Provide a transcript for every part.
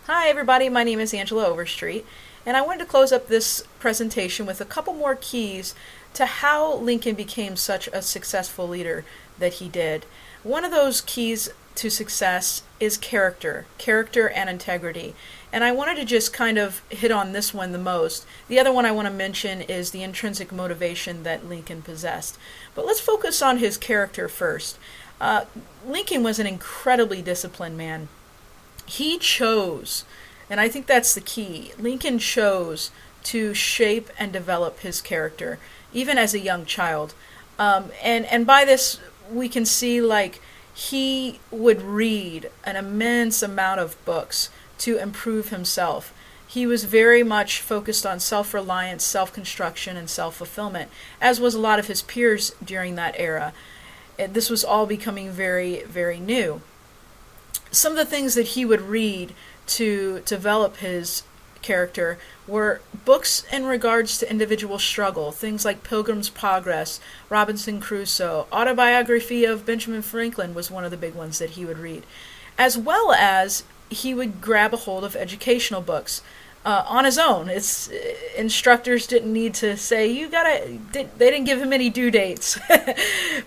Hi everybody, my name is Angela Overstreet, and I wanted to close up this presentation with a couple more keys to how Lincoln became such a successful leader that he did. One of those keys to success is character and integrity. And I wanted to just kind of hit on this one the most. The other one I want to mention is the intrinsic motivation that Lincoln possessed. But let's focus on his character first. Lincoln was an incredibly disciplined man. He chose, and I think that's the key, Lincoln chose to shape and develop his character, even as a young child. And by this, we can see like he would read an immense amount of books to improve himself. He was very much focused on self reliance, self construction, and self fulfillment, as was a lot of his peers during that era. And this was all becoming very, very new. Some of the things that he would read to develop his character were books in regards to individual struggle, things like Pilgrim's Progress, Robinson Crusoe, autobiography of Benjamin Franklin was one of the big ones that he would read, as well as he would grab a hold of educational books on his own. It's instructors didn't need to say you gotta. They didn't give him any due dates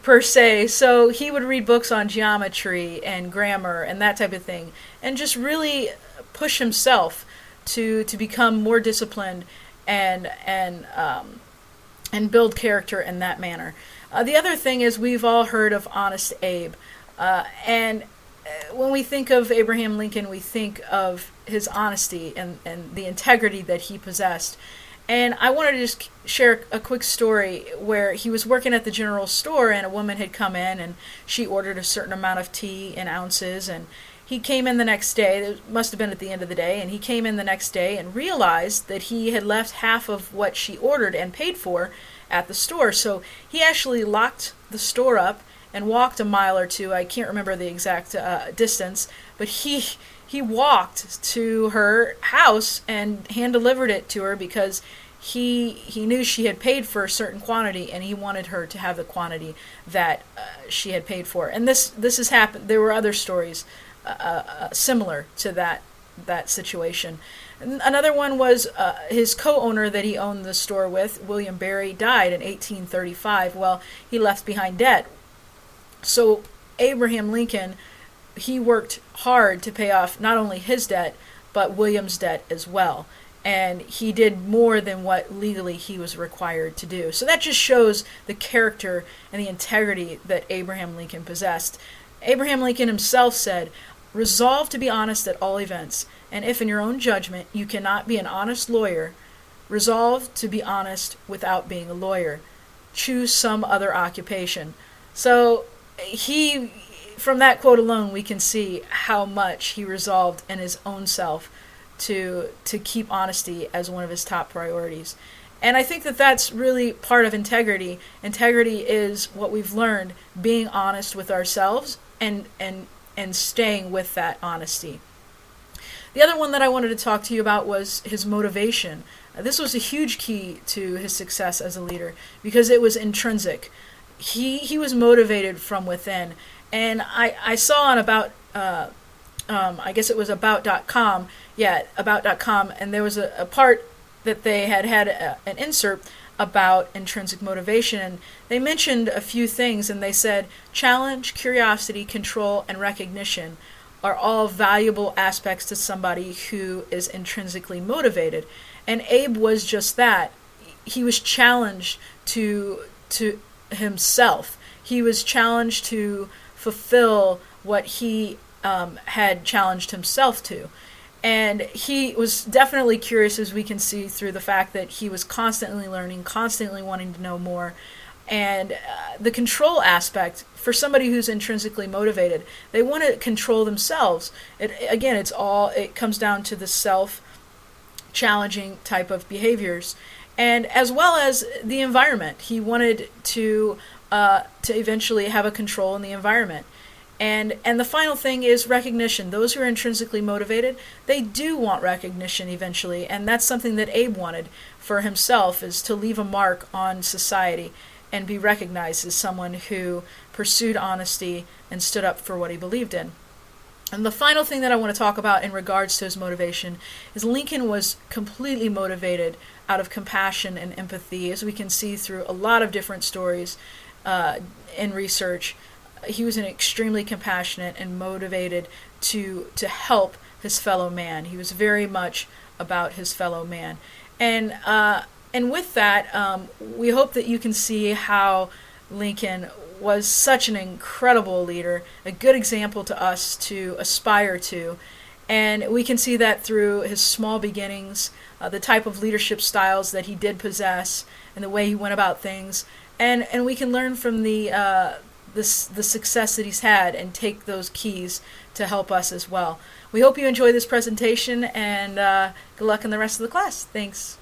per se. So he would read books on geometry and grammar and that type of thing, and just really push himself to become more disciplined and build character in that manner. The other thing is we've all heard of Honest Abe, and when we think of Abraham Lincoln, we think of his honesty and the integrity that he possessed. And I wanted to just share a quick story where he was working at the general store and a woman had come in and she ordered a certain amount of tea in ounces, and he came in the next day, it must have been at the end of the day, and he came in the next day and realized that he had left half of what she ordered and paid for at the store. So he actually locked the store up and walked a mile or two. I can't remember the exact distance, but he walked to her house and hand delivered it to her because he knew she had paid for a certain quantity and he wanted her to have the quantity that she had paid for. And this has happened. There were other stories similar to that situation. Another one was his co-owner that he owned the store with, William Barry, died in 1835. Well, he left behind debt. So Abraham Lincoln, he worked hard to pay off not only his debt, but William's debt as well. And he did more than what legally he was required to do. So that just shows the character and the integrity that Abraham Lincoln possessed. Abraham Lincoln himself said, "Resolve to be honest at all events, and if in your own judgment you cannot be an honest lawyer, resolve to be honest without being a lawyer. Choose some other occupation." So from that quote alone, we can see how much he resolved in his own self to keep honesty as one of his top priorities. And I think that that's really part of integrity. Integrity is what we've learned, being honest with ourselves and staying with that honesty. The other one that I wanted to talk to you about was his motivation. This was a huge key to his success as a leader because it was intrinsic. He was motivated from within. And I saw on I guess it was about.com, about.com, and there was a part that they had an insert about intrinsic motivation, and they mentioned a few things, and they said challenge, curiosity, control, and recognition are all valuable aspects to somebody who is intrinsically motivated. And Abe was just that. He was challenged to himself. He was challenged to fulfill what he had challenged himself to. And he was definitely curious, as we can see through the fact that he was constantly learning, constantly wanting to know more. And the control aspect, for somebody who's intrinsically motivated, they want to control themselves. It comes down to the self-challenging type of behaviors. And as well as the environment. He wanted to eventually have a control in the environment. And the final thing is recognition. Those who are intrinsically motivated, they do want recognition eventually, and that's something that Abe wanted for himself, is to leave a mark on society and be recognized as someone who pursued honesty and stood up for what he believed in. And the final thing that I want to talk about in regards to his motivation is Lincoln was completely motivated out of compassion and empathy, as we can see through a lot of different stories in research. He was an extremely compassionate and motivated to help his fellow man. He was very much about his fellow man, and with that, we hope that you can see how Lincoln was such an incredible leader, a good example to us to aspire to. And we can see that through his small beginnings, the type of leadership styles that he did possess, and the way he went about things. And we can learn from the success that he's had and take those keys to help us as well. We hope you enjoy this presentation, and good luck in the rest of the class. Thanks.